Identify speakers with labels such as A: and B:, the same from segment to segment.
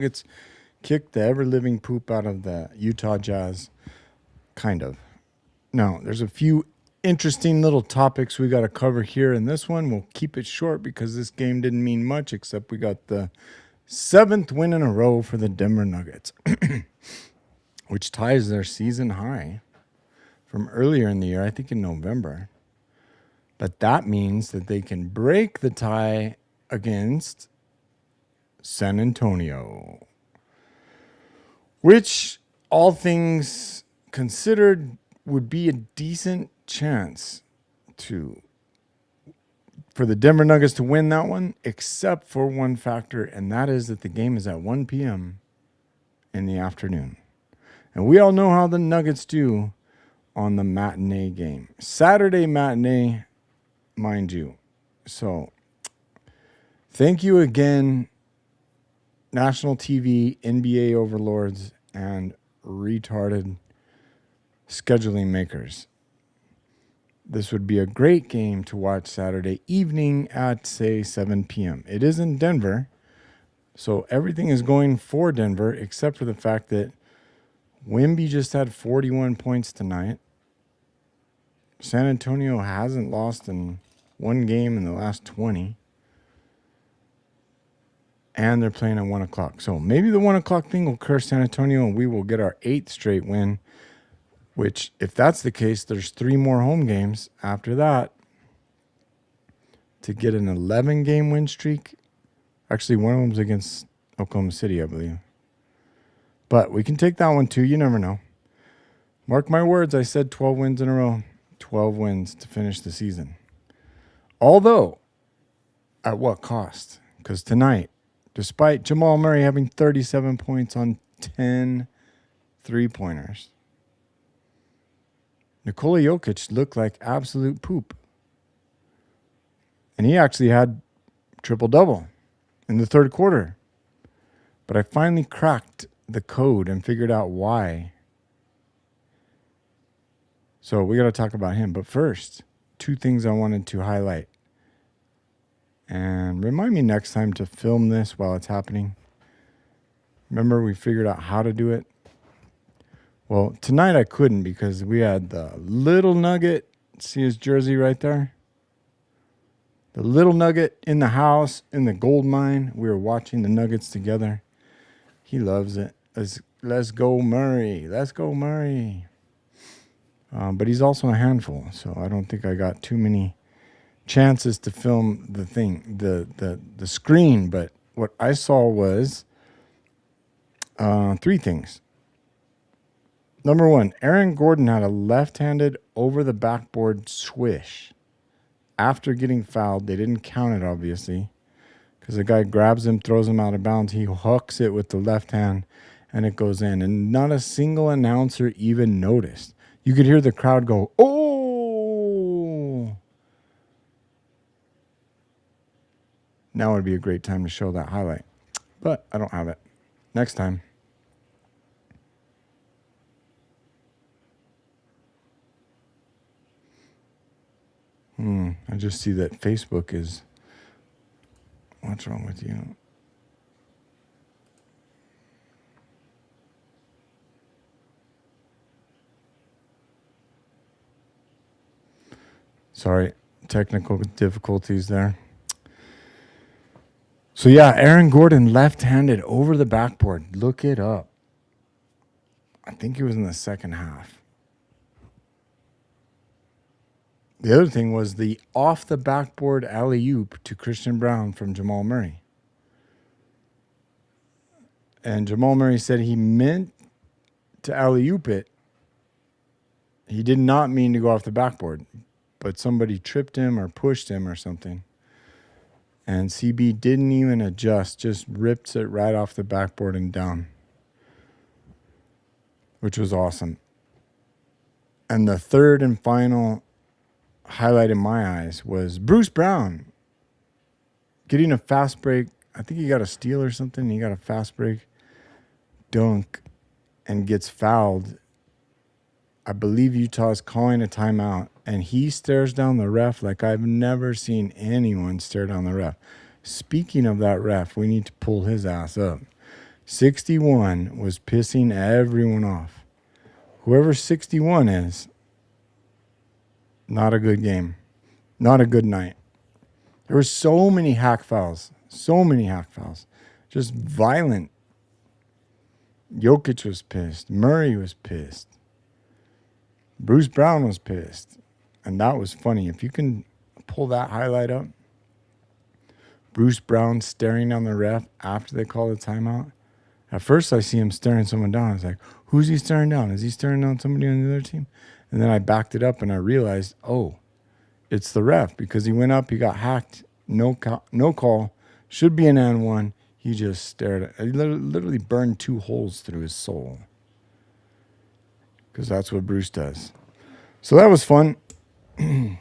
A: Nuggets kicked the ever-living poop out of the Utah Jazz. Kind of. Now, there's a few interesting little topics we got to cover here in this one. We'll keep it short because this game didn't mean much, except we got the 7th win in a row for the Denver Nuggets, which ties their season high from earlier in the year, I think in November. But that means that they can break the tie against San Antonio, which, all things considered, would be a decent chance for the Denver Nuggets to win that one, except for one factor, and that is that the game is at 1 p.m. in the afternoon. And we all know how the Nuggets do on the matinee game. Saturday matinee, mind you. So, thank you again, national TV, NBA overlords, and retarded scheduling makers. This would be a great game to watch Saturday evening at, say, 7 p.m. It is in Denver, so everything is going for Denver, except for the fact that Wemby just had 41 points tonight. San Antonio hasn't lost in one game in the last 20. And they're playing at 1 o'clock. So maybe the 1 o'clock thing will curse San Antonio and we will get our 8th straight win. Which, if that's the case, there's 3 more home games after that to get an 11-game win streak. Actually, one of them's against Oklahoma City, I believe. But we can take that one too. You never know. Mark my words, I said 12 wins in a row. 12 wins to finish the season. Although, at what cost? Because tonight, despite Jamal Murray having 37 points on 10 three-pointers, Nikola Jokic looked like absolute poop. And he actually had triple-double in the third quarter. But I finally cracked the code and figured out why. So we got to talk about him. But first, 2 things I wanted to highlight. And remind me next time to film this while it's happening. Remember, we figured out how to do it. Well, tonight I couldn't because we had the Little Nugget. See his jersey right there? The Little Nugget in the house in the gold mine. We were watching the Nuggets together. He loves it. Let's go Murray. Let's go Murray. But he's also a handful, so I don't think I got too many chances to film the thing, the screen. But what I saw was 3 things. Number 1, Aaron Gordon had a left-handed over-the-backboard swish. After getting fouled, they didn't count it, obviously, because the guy grabs him, throws him out of bounds. He hooks it with the left hand, and it goes in. And not a single announcer even noticed. You could hear the crowd go, "Oh!" Now would be a great time to show that highlight. But I don't have it. Next time. I just see that Facebook is... What's wrong with you? Sorry, technical difficulties there. So yeah, Aaron Gordon left-handed over the backboard. Look it up. I think it was in the second half. The other thing was the off-the-backboard alley-oop to Christian Brown from Jamal Murray. And Jamal Murray said he meant to alley-oop it. He did not mean to go off the backboard, but somebody tripped him or pushed him or something. And CB didn't even adjust, just ripped it right off the backboard and down, which was awesome. And the third and final highlight in my eyes was Bruce Brown getting a fast break. I think he got a steal or something. He got a fast break dunk and gets fouled. I believe Utah's calling a timeout, and he stares down the ref like I've never seen anyone stare down the ref. Speaking of that ref, we need to pull his ass up. 61 was pissing everyone off. Whoever 61 is, not a good game. Not a good night. There were so many hack fouls. So many hack fouls. Just violent. Jokic was pissed. Murray was pissed. Bruce Brown was pissed. And that was funny. If you can pull that highlight up, Bruce Brown staring down the ref after they call the timeout. At first, I see him staring someone down. I was like, who's he staring down? Is he staring down somebody on the other team? And then I backed it up and I realized, oh, it's the ref because he went up, he got hacked, no call, should be an and one. He just stared at, he literally burned 2 holes through his soul because that's what Bruce does. So that was fun. Do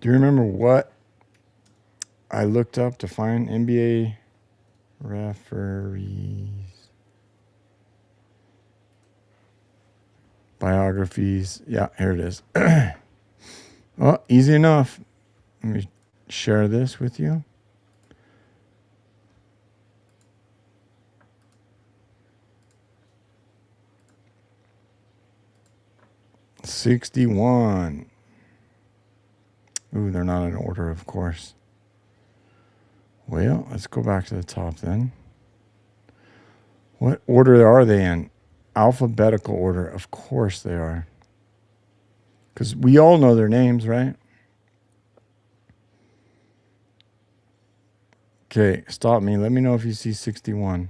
A: you remember what I looked up to find NBA referees? Biographies. Yeah, here it is. Well, easy enough. Let me share this with you. '61. Ooh, they're not in order, of course. Well, let's go back to the top then. What order are they in? Alphabetical order. Of course they are. Because we all know their names, right? Okay, stop me. Let me know if you see 61.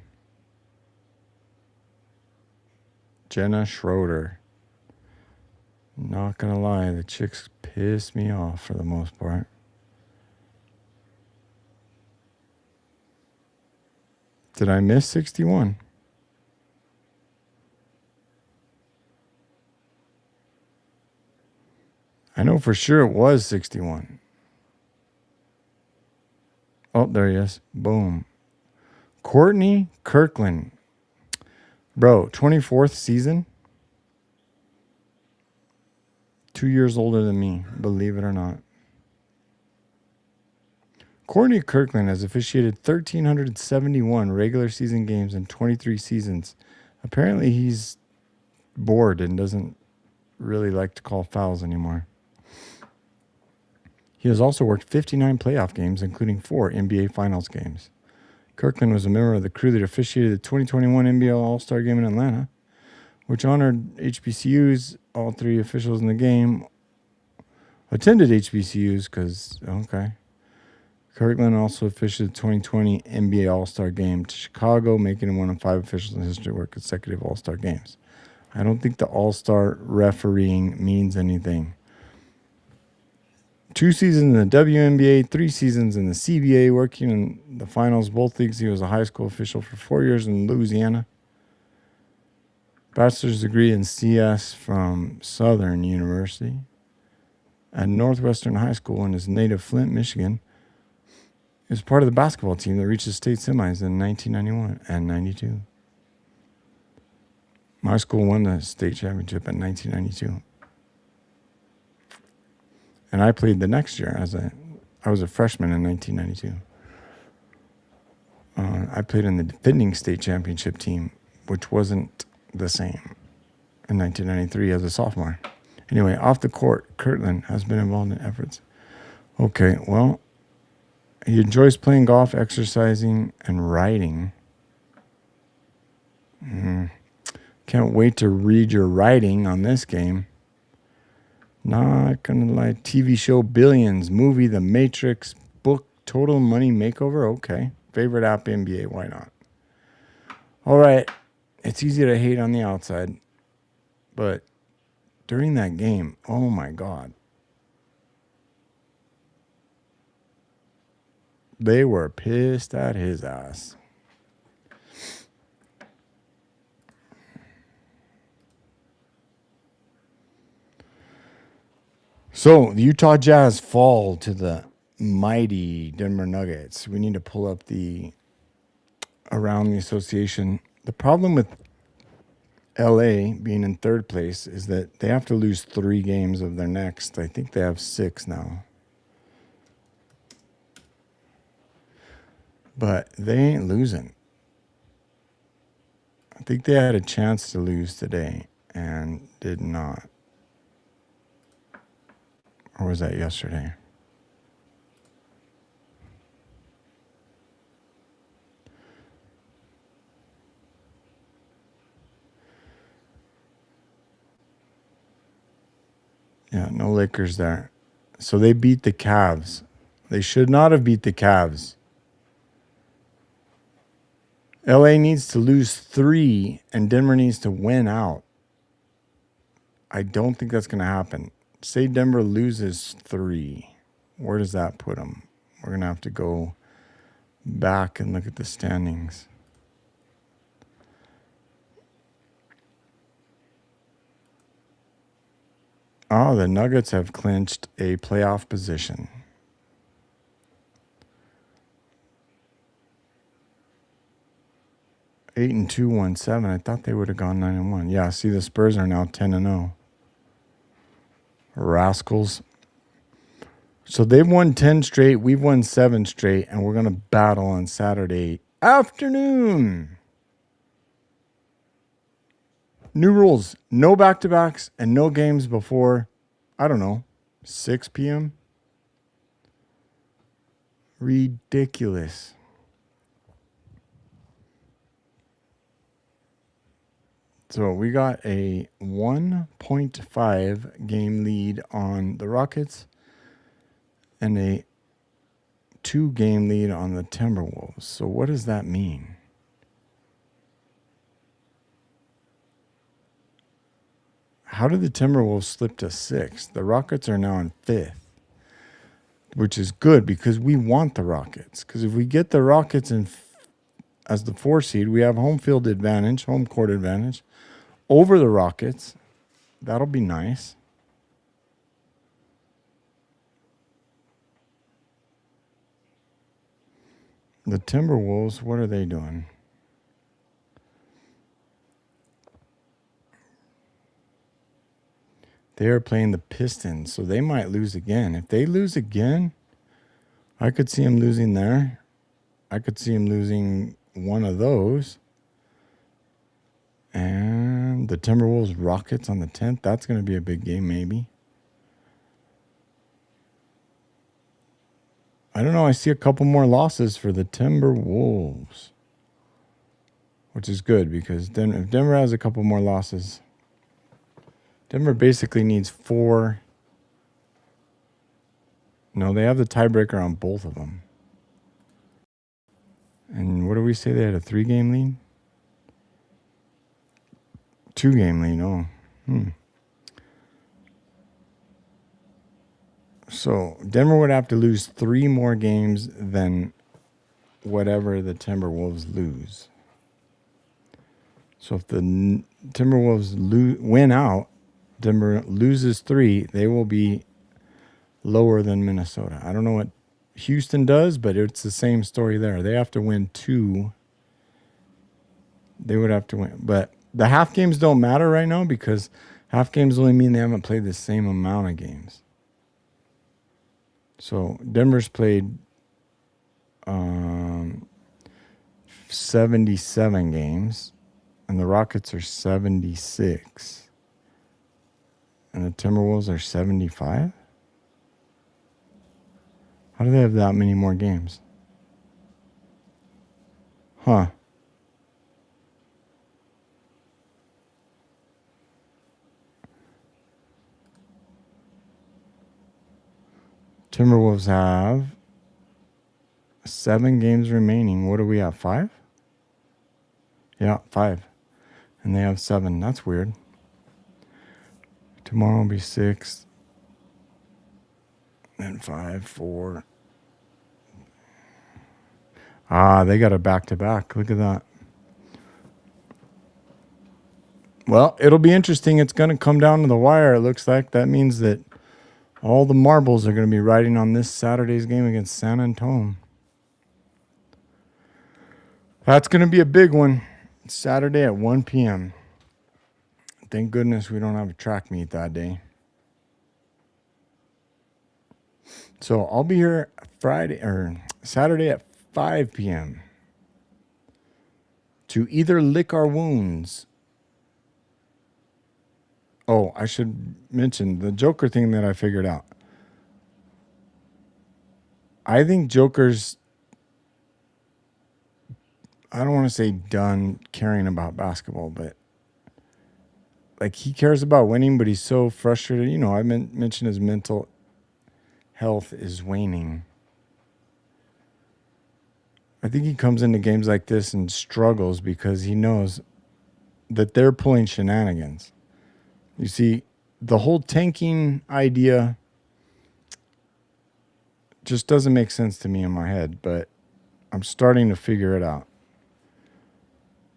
A: Jenna Schroeder. Not going to lie, the chicks piss me off for the most part. Did I miss 61? I know for sure it was 61. Oh, there he is. Boom. Courtney Kirkland. Bro, 24th season. 2 years older than me, believe it or not. Courtney Kirkland has officiated 1,371 regular season games in 23 seasons. Apparently he's bored and doesn't really like to call fouls anymore. He has also worked 59 playoff games, including 4 NBA Finals games. Kirkland was a member of the crew that officiated the 2021 NBA All-Star Game in Atlanta, which honored HBCUs. All 3 officials in the game attended HBCUs because, okay. Kirkland also officiated the 2020 NBA All-Star Game to Chicago, making him one of 5 officials in history to work consecutive All-Star games. I don't think the All-Star refereeing means anything. 2 seasons in the WNBA, 3 seasons in the CBA, working in the finals, both leagues. He was a high school official for 4 years in Louisiana. Bachelor's degree in CS from Southern University at Northwestern High School in his native Flint, Michigan. He was part of the basketball team that reached the state semis in 1991 and 92. My school won the state championship in 1992. And I played the next year I was a freshman in 1992. I played in the defending state championship team, which wasn't the same in 1993 as a sophomore. Anyway, off the court, Kirkland has been involved in efforts. Okay, well, he enjoys playing golf, exercising, and writing. Can't wait to read your writing on this game. Not gonna lie. TV show Billions, movie The Matrix, book Total Money Makeover. Okay. Favorite app NBA. Why not? All right. It's easy to hate on the outside, but during that game, oh my God. They were pissed at his ass. So, the Utah Jazz fall to the mighty Denver Nuggets. We need to pull up the around the association. The problem with LA being in third place is that they have to lose 3 games of their next. I think they have 6 now. but they ain't losing. I think they had a chance to lose today and did not. Or was that yesterday? Yeah, no Lakers there. So they beat the Cavs. They should not have beat the Cavs. LA needs to lose 3 and Denver needs to win out. I don't think that's going to happen. Say Denver loses 3. Where does that put them? We're going to have to go back and look at the standings. Oh, the Nuggets have clinched a playoff position. Eight and 2, 1-7. I thought they would have gone 9-1. Yeah, see, the Spurs are now 10-0. Rascals. So they've won 10 straight. We've won 7 straight, and we're going to battle on Saturday afternoon. New rules. No back-to-backs and no games before, I don't know, 6 p.m. Ridiculous. So we got a 1.5 game lead on the Rockets and a 2 game lead on the Timberwolves. So what does that mean? How did the Timberwolves slip to 6th? The Rockets are now in 5th, which is good because we want the Rockets. Because if we get the Rockets in as the 4 seed, we have home field advantage, home court advantage over the Rockets. That'll be nice. The Timberwolves, what are they doing? They are playing the Pistons, so they might lose again. If they lose again, I could see them losing there. I could see them losing one of those. And the Timberwolves Rockets on the 10th. That's going to be a big game, maybe. I don't know. I see a couple more losses for the Timberwolves, which is good because if Denver has a couple more losses, Denver basically needs 4. No, they have the tiebreaker on both of them. And what do we say? They had a 3-game lead? 2-game lead, oh. So Denver would have to lose 3 more games than whatever the Timberwolves lose. So if the Timberwolves win out, Denver loses 3, they will be lower than Minnesota. I don't know what Houston does, but it's the same story there. They have to win 2. They would have to win. But the half games don't matter right now because half games only mean they haven't played the same amount of games. So Denver's played 77 games, and the Rockets are 76. And the Timberwolves are 75? How do they have that many more games? Huh. Timberwolves have 7 games remaining. What do we have, 5? Yeah, 5. And they have 7. That's weird. Tomorrow will be 6. And 5, 4. They got a back-to-back. Look at that. Well, it'll be interesting. It's going to come down to the wire, it looks like. That means that all the marbles are going to be riding on this Saturday's game against San Antonio. That's going to be a big one. It's Saturday at 1 p.m. Thank goodness we don't have a track meet that day. So I'll be here Saturday at 5 p.m. to either lick our wounds. Oh, I should mention the Joker thing that I figured out. I think Joker's, I don't want to say done caring about basketball, but like he cares about winning, but he's so frustrated. You know, I mentioned his mental health is waning. I think he comes into games like this and struggles because he knows that they're pulling shenanigans. You see, the whole tanking idea just doesn't make sense to me in my head, but I'm starting to figure it out.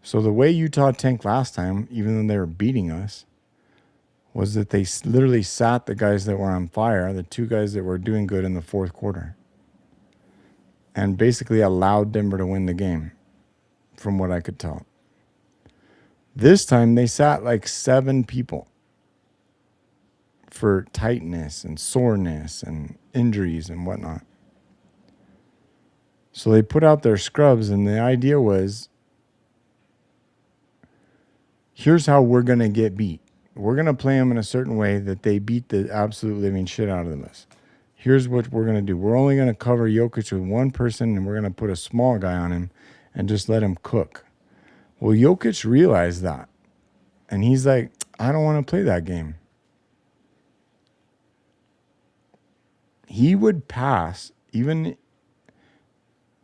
A: So the way Utah tanked last time, even though they were beating us, was that they literally sat the guys that were on fire, the 2 guys that were doing good in the 4th quarter, and basically allowed Denver to win the game, from what I could tell. This time they sat like 7 people for tightness and soreness and injuries and whatnot. So they put out their scrubs, and the idea was, here's how we're going to get beat. We're going to play them in a certain way that they beat the absolute living shit out of us. Here's what we're going to do. We're only going to cover Jokic with 1 person, and we're going to put a small guy on him and just let him cook. Well, Jokic realized that, and he's like, I don't want to play that game. He would pass, even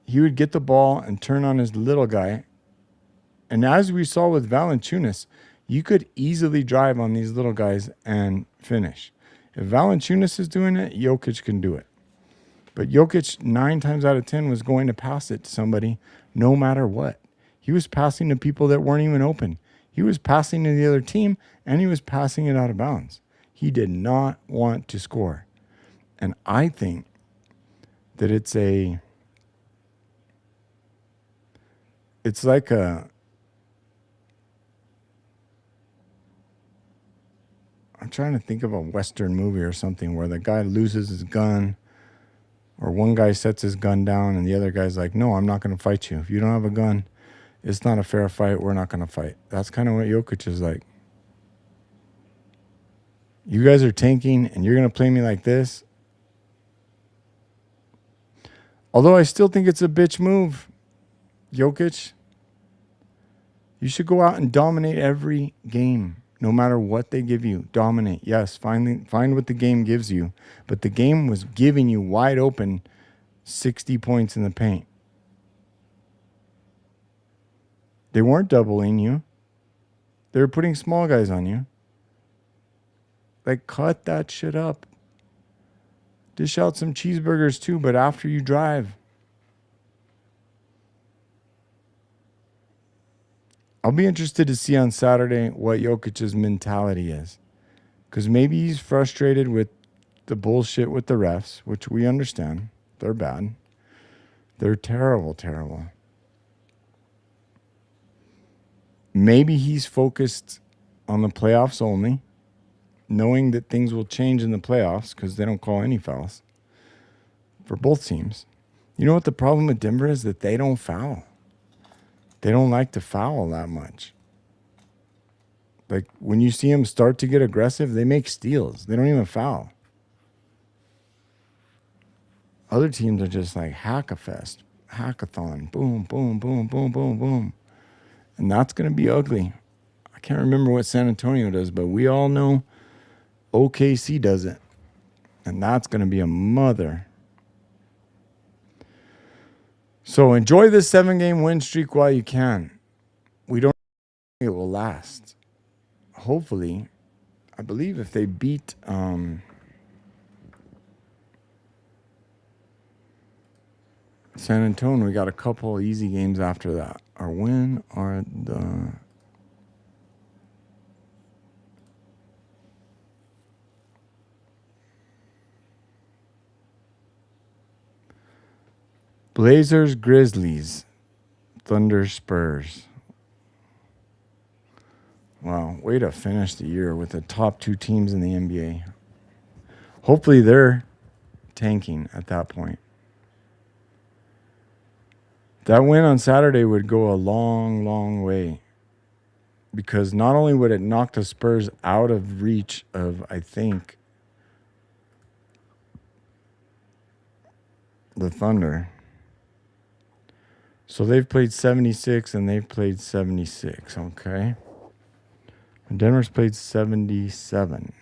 A: he would get the ball and turn on his little guy. And as we saw with Valanciunas, you could easily drive on these little guys and finish. If Valanciunas is doing it, Jokic can do it. But Jokic, 9 times out of 10, was going to pass it to somebody no matter what. He was passing to people that weren't even open. He was passing to the other team, and he was passing it out of bounds. He did not want to score. And I think that it's like I'm trying to think of a Western movie or something where the guy loses his gun, or one guy sets his gun down and the other guy's like, no, I'm not going to fight you. If you don't have a gun, it's not a fair fight. We're not going to fight. That's kind of what Jokic is like. You guys are tanking and you're going to play me like this. Although I still think it's a bitch move, Jokic. You should go out and dominate every game. No matter what they give you, dominate. Yes, find what the game gives you. But the game was giving you wide open 60 points in the paint. They weren't doubling you. They were putting small guys on you. Like, cut that shit up. Dish out some cheeseburgers too, but after you drive. I'll be interested to see on Saturday what Jokic's mentality is. Because maybe he's frustrated with the bullshit with the refs, which we understand. They're bad. They're terrible, terrible. Maybe he's focused on the playoffs only, knowing that things will change in the playoffs because they don't call any fouls for both teams. You know what the problem with Denver is? That they don't foul. They don't like to foul that much. Like, when you see them start to get aggressive, they make steals. They don't even foul. Other teams are just like hack-a-fest, hackathon, boom, boom, boom, boom, boom, boom. And that's going to be ugly. I can't remember what San Antonio does, but we all know OKC does it. And that's going to be a mother. So enjoy this 7-game win streak while you can. We don't think it will last. Hopefully, I believe if they beat San Antonio, we got a couple easy games after that. Our win are the Blazers, Grizzlies, Thunder, Spurs. Wow, way to finish the year with the top 2 teams in the NBA. Hopefully they're tanking at that point. That win on Saturday would go a long, long way. Because not only would it knock the Spurs out of reach of, I think, the Thunder. So they've played 76 and they've played 76. Okay. And Denver's played 77.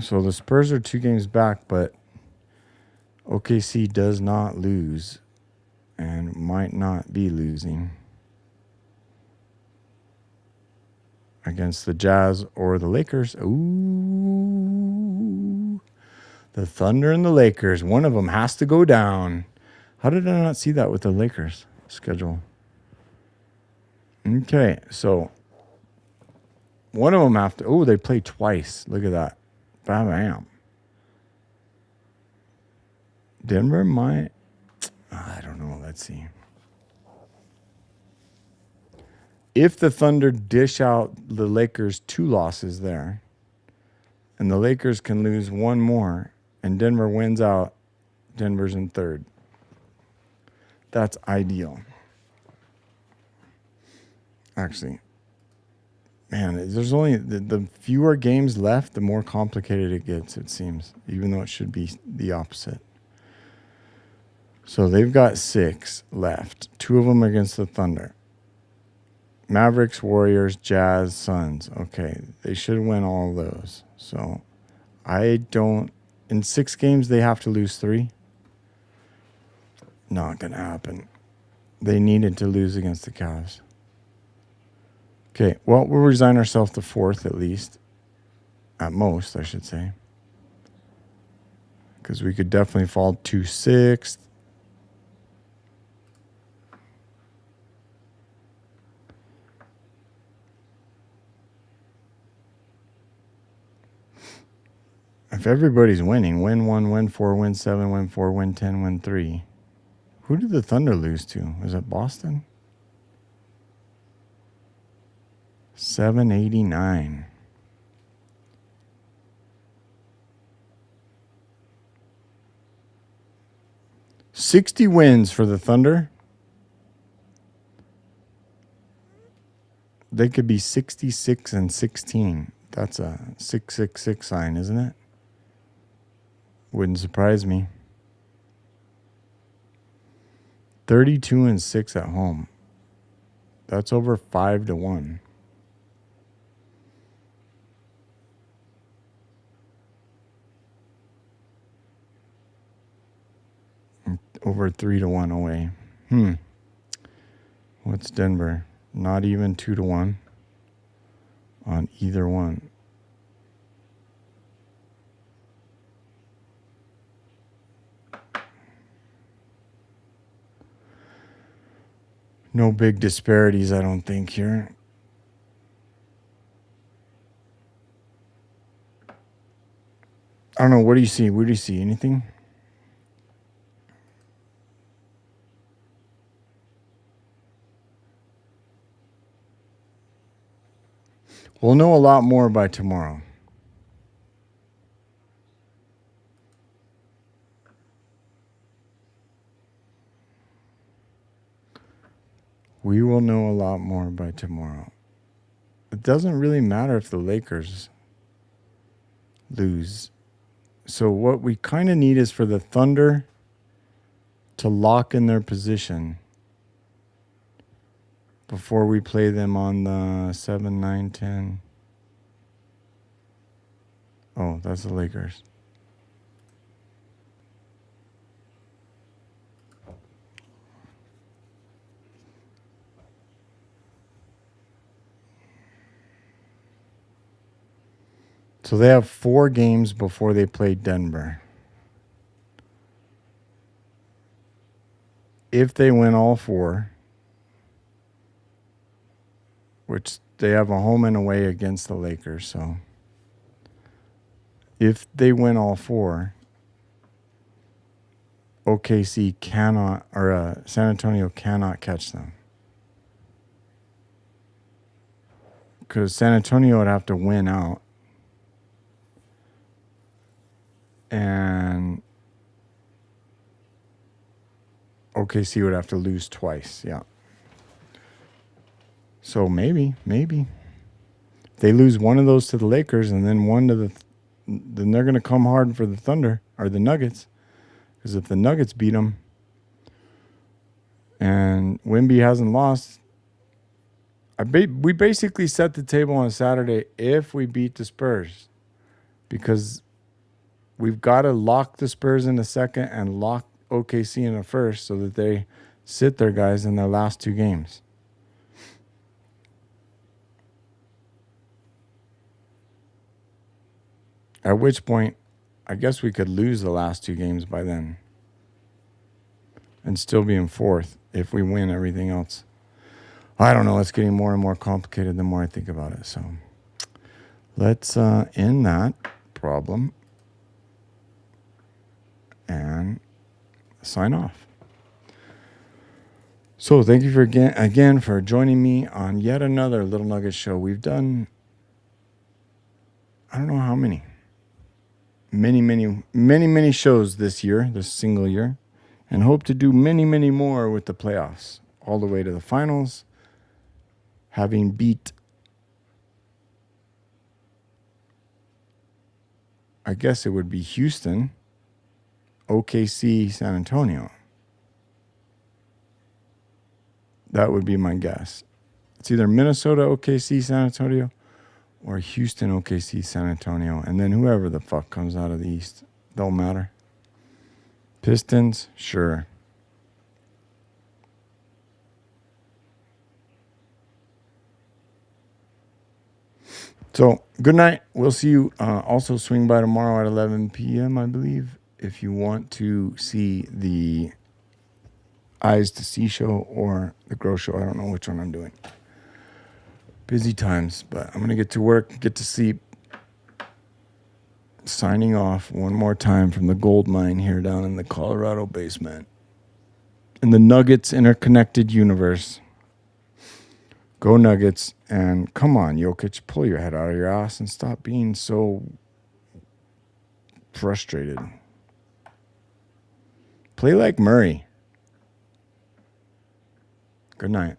A: So the Spurs are 2 games back, but OKC does not lose and might not be losing against the Jazz or the Lakers. Ooh. The Thunder and the Lakers. One of them has to go down. How did I not see that with the Lakers schedule? Okay, so one of them have to... Oh, they play twice. Look at that. Bam, bam. Denver might... I don't know. Let's see. If the Thunder dish out the Lakers 2 losses there, and the Lakers can lose 1 more, and Denver wins out, Denver's in 3rd. That's ideal. Actually, man, there's only the fewer games left, the more complicated it gets, it seems, even though it should be the opposite. So they've got 6 left. 2 of them against the Thunder. Mavericks, Warriors, Jazz, Suns. Okay, they should win all of those. So I don't... In 6 games, they have to lose 3. Not going to happen. They needed to lose against the Cavs. Okay, well, we'll resign ourselves to 4th at least. At most, I should say. Because we could definitely fall to 6th. If everybody's winning, win 1, win 4, win 7, win 4, win 10, win 3. Who did the Thunder lose to? Was it Boston? 789. $60 wins for the Thunder. They could be 66-16. That's a 666 sign, isn't it? Wouldn't surprise me. 32-6 at home. That's over 5-1. Over 3-1 away. What's Denver? Not even 2-1 on either one. No big disparities, I don't think, here. I don't know. What do you see? What do you see? Anything? We'll know a lot more by tomorrow. We will know a lot more by tomorrow. It doesn't really matter if the Lakers lose. So what we kind of need is for the Thunder to lock in their position before we play them on the 7, 9, 10. Oh, that's the Lakers. So they have 4 games before they play Denver. If they win all 4, which they have a home and away against the Lakers, so if they win all 4, OKC cannot, or San Antonio cannot catch them. because San Antonio would have to win out. And OKC would have to lose twice. Yeah. So maybe. They lose one of those to the Lakers and then one to then they're going to come hard for the Thunder or the Nuggets. Because if the Nuggets beat them and Wemby hasn't lost, we basically set the table on Saturday if we beat the Spurs. Because we've got to lock the Spurs in the second and lock OKC in the first so that they sit their guys in their last two games. At which point, I guess we could lose the last two games by then and still be in fourth if we win everything else. I don't know. It's getting more and more complicated the more I think about it. So let's end that problem and sign off. So thank you again for joining me on yet another Little Nugget Show. We've done, I don't know how many. Many shows this year, this single year, and hope to do many more with the playoffs all the way to the finals, having beat, I guess it would be Houston, OKC, San Antonio. That would be my guess. It's either Minnesota, OKC, San Antonio, or Houston, OKC, San Antonio. And then whoever the fuck comes out of the East. Don't matter. Pistons, sure. So, good night. We'll see you. Also, swing by tomorrow at 11 p.m., I believe, if you want to see the Eyes to See show or the Grow show. I don't know which one I'm doing. Busy times, but I'm going to get to work, get to sleep. Signing off one more time from the gold mine here down in the Colorado basement. In the Nuggets interconnected universe. Go Nuggets. And come on, Jokic, pull your head out of your ass and stop being so frustrated. Play like Murray. Good night.